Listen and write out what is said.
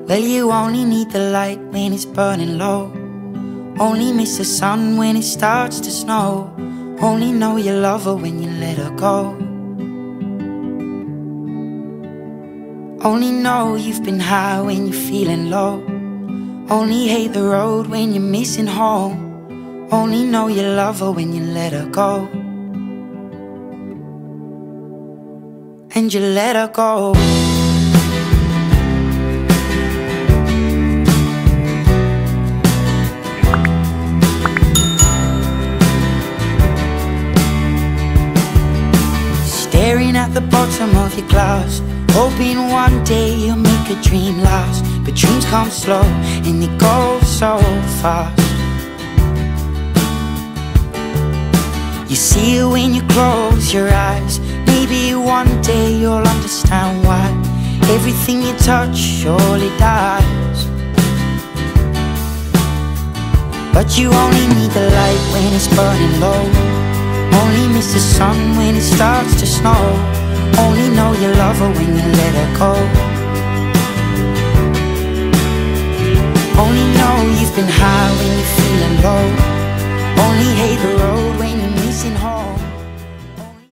Well, you only need the light when it's burning low. Only miss the sun when it starts to snow. Only know you love her when you let her go. Only know you've been high when you're feeling low. Only hate the road when you're missing home. Only know you love her when you let her go. And you let her go. Staring at the bottom of your glass, hoping one day you'll make a dream last. But dreams come slow and they go so fast. You see it when you close your eyes. Maybe one day you'll understand why everything you touch surely dies. But you only need the light when it's burning low. Only miss the sun when it starts to snow. Only know you love her when you let her go. Only know you've been high when you're feeling low. Only hate